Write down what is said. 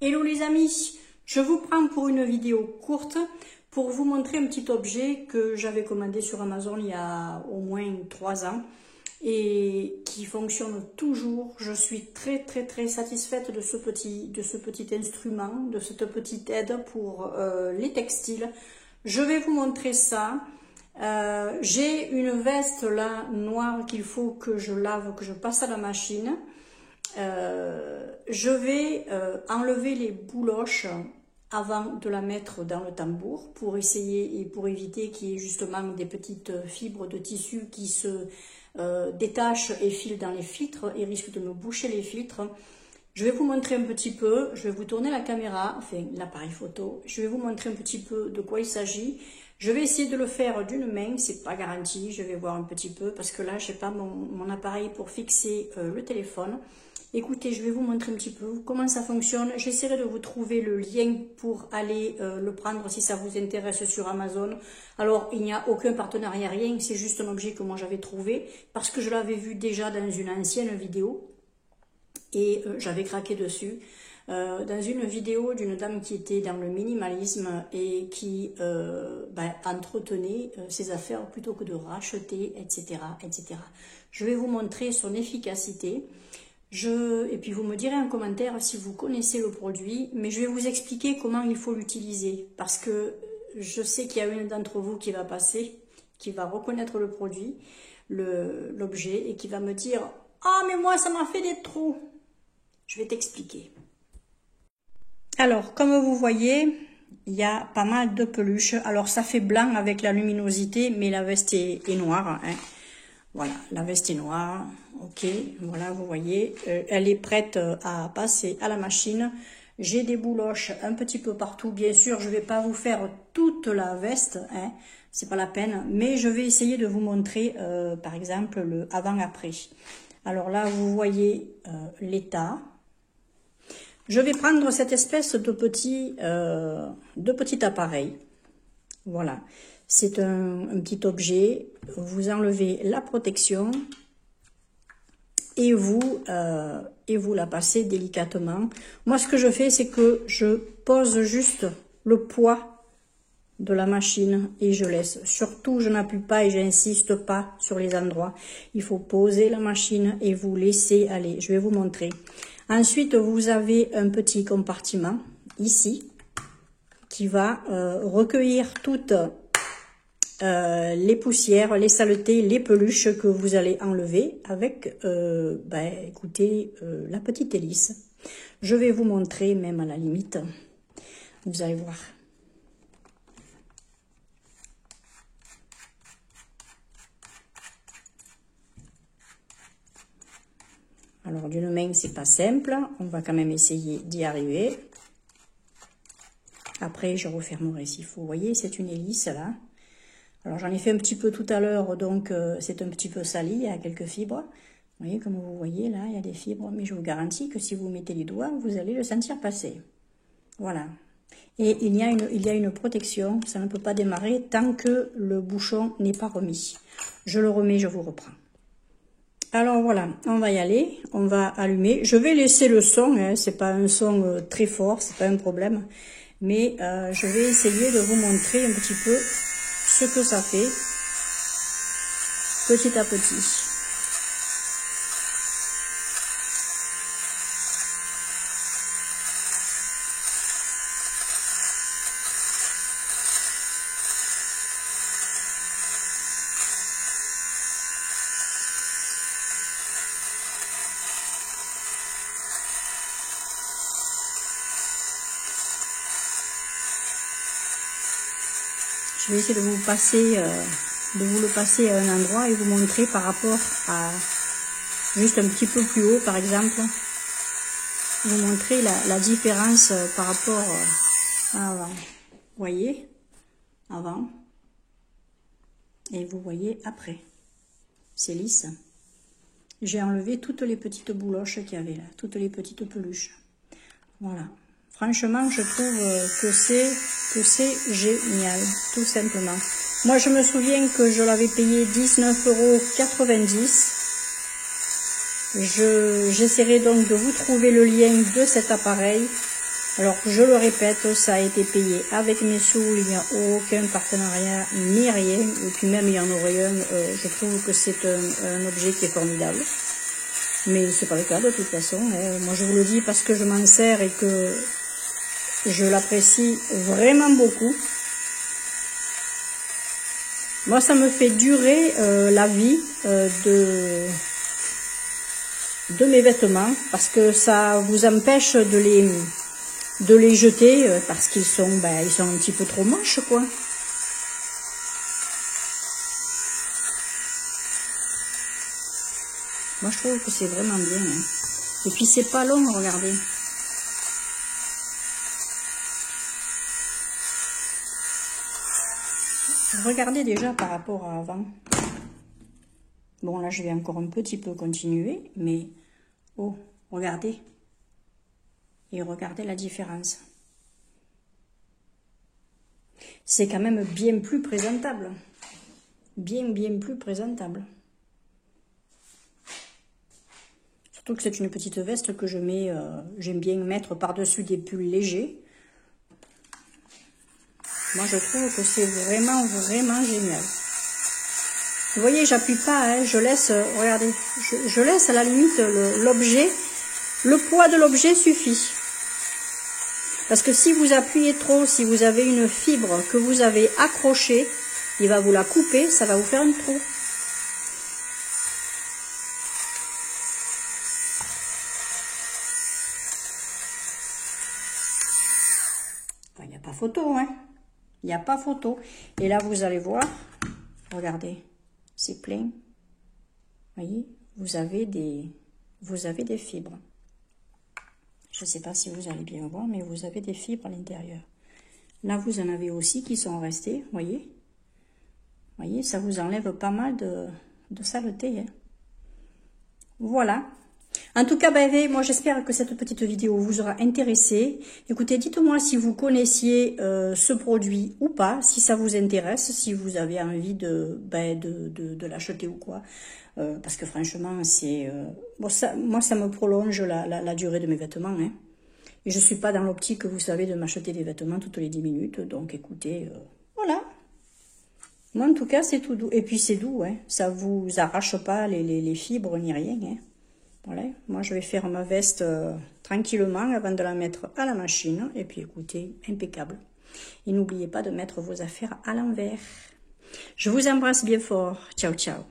Hello les amis, je vous prends pour une vidéo courte pour vous montrer un petit objet que j'avais commandé sur Amazon il y a au moins 3 ans et qui fonctionne toujours. Je suis très satisfaite de ce petit instrument, de cette petite aide pour les textiles. Je vais vous montrer ça. J'ai une veste là noire qu'il faut que je lave, que je passe à la machine. Je vais enlever les bouloches avant de la mettre dans le tambour pour essayer et pour éviter qu'il y ait justement des petites fibres de tissu qui se détachent et filent dans les filtres et risquent de me boucher les filtres. Je vais vous montrer un petit peu, je vais vous tourner la caméra, enfin l'appareil photo, je vais vous montrer un petit peu de quoi il s'agit. Je vais essayer de le faire d'une main, c'est pas garanti, je vais voir un petit peu parce que là j'ai pas mon appareil pour fixer le téléphone. Écoutez, je vais vous montrer un petit peu comment ça fonctionne. J'essaierai de vous trouver le lien pour aller le prendre si ça vous intéresse sur Amazon. Alors, il n'y a aucun partenariat, rien, c'est juste un objet que moi j'avais trouvé parce que je l'avais vu déjà dans une ancienne vidéo et j'avais craqué dessus. Dans une vidéo d'une dame qui était dans le minimalisme et qui entretenait ses affaires plutôt que de racheter, etc., etc. Je vais vous montrer son efficacité. Et puis vous me direz en commentaire si vous connaissez le produit, mais je vais vous expliquer comment il faut l'utiliser parce que je sais qu'il y a une d'entre vous qui va passer, qui va reconnaître le produit, l'objet et qui va me dire « Ah mais moi ça m'a fait des trous !» Je vais t'expliquer. Alors comme vous voyez, il y a pas mal de peluches. Alors ça fait blanc avec la luminosité, mais la veste est noire, hein. Voilà, la veste est noire, ok, voilà, vous voyez, elle est prête à passer à la machine. J'ai des bouloches un petit peu partout, bien sûr, je ne vais pas vous faire toute la veste, hein, c'est pas la peine, mais je vais essayer de vous montrer, par exemple, le avant-après. Alors là, vous voyez l'état. Je vais prendre cette espèce de petit appareil, voilà. C'est un petit objet, vous enlevez la protection et vous la passez délicatement. Moi, ce que je fais, c'est que je pose juste le poids de la machine et je laisse. Surtout, je n'appuie pas et j'insiste pas sur les endroits. Il faut poser la machine et vous laisser aller. Je vais vous montrer. Ensuite, vous avez un petit compartiment ici qui va recueillir toutes les poussières, les saletés, les peluches que vous allez enlever avec, écoutez, la petite hélice. Je vais vous montrer même à la limite. Vous allez voir. Alors d'une main, c'est pas simple. On va quand même essayer d'y arriver. Après, je refermerai s'il faut. Vous voyez, c'est une hélice là. Alors j'en ai fait un petit peu tout à l'heure, donc c'est un petit peu sali, il y a quelques fibres. Vous voyez, comme vous voyez là, il y a des fibres, mais je vous garantis que si vous mettez les doigts, vous allez le sentir passer. Voilà. Et il y a une protection, ça ne peut pas démarrer tant que le bouchon n'est pas remis. Je le remets, je vous reprends. Alors voilà, on va y aller, on va allumer. Je vais laisser le son, hein, c'est pas un son très fort, c'est pas un problème. Mais je vais essayer de vous montrer un petit peu ce que ça fait petit à petit. Je vais essayer de vous le passer à un endroit et vous montrer par rapport à juste un petit peu plus haut, par exemple. Vous montrer la différence par rapport à avant. Vous voyez, avant. Et vous voyez après. C'est lisse. J'ai enlevé toutes les petites bouloches qu'il y avait là, toutes les petites peluches. Voilà. Franchement, je trouve que c'est génial, tout simplement. Moi, je me souviens que je l'avais payé 19,90 €. J'essaierai donc de vous trouver le lien de cet appareil. Alors, je le répète, ça a été payé avec mes sous, il n'y a aucun partenariat, ni rien, et puis même il y en aurait un, je trouve que c'est un objet qui est formidable. Mais c'est pas le cas de toute façon, hein. Moi je vous le dis parce que je m'en sers et que je l'apprécie vraiment beaucoup. Moi ça me fait durer la vie de mes vêtements, parce que ça vous empêche de les jeter parce qu'ils sont, ils sont un petit peu trop moches, quoi. Moi, je trouve que c'est vraiment bien, hein. Et puis, c'est pas long, regardez. Regardez déjà par rapport à avant. Bon, là, je vais encore un petit peu continuer, mais... Oh, regardez. Et regardez la différence. C'est quand même bien plus présentable. Bien plus présentable. Surtout que c'est une petite veste que je mets, j'aime bien mettre par-dessus des pulls légers. Moi, je trouve que c'est vraiment génial. Vous voyez, j'appuie pas, hein, je laisse, regardez, je laisse à la limite l'objet, le poids de l'objet suffit. Parce que si vous appuyez trop, si vous avez une fibre que vous avez accrochée, il va vous la couper, ça va vous faire un trou. Il n'y a pas photo, hein. Il n'y a pas photo. Et là, vous allez voir, regardez, c'est plein. Vous voyez, vous avez des fibres. Je ne sais pas si vous allez bien voir, mais vous avez des fibres à l'intérieur. Là, vous en avez aussi qui sont restées, vous voyez. Vous voyez, ça vous enlève pas mal de saleté, hein. Voilà. En tout cas, moi j'espère que cette petite vidéo vous aura intéressé. Écoutez, dites-moi si vous connaissiez ce produit ou pas, si ça vous intéresse, si vous avez envie de l'acheter ou quoi. Parce que franchement, c'est bon, moi ça me prolonge la durée de mes vêtements, hein. Et je suis pas dans l'optique, vous savez, de m'acheter des vêtements toutes les 10 minutes. Donc écoutez, voilà. Moi en tout cas, c'est tout doux. Et puis c'est doux, hein. Ça vous arrache pas les fibres ni rien, hein. Voilà, moi je vais faire ma veste tranquillement avant de la mettre à la machine. Et puis écoutez, impeccable. Et n'oubliez pas de mettre vos affaires à l'envers. Je vous embrasse bien fort. Ciao, ciao.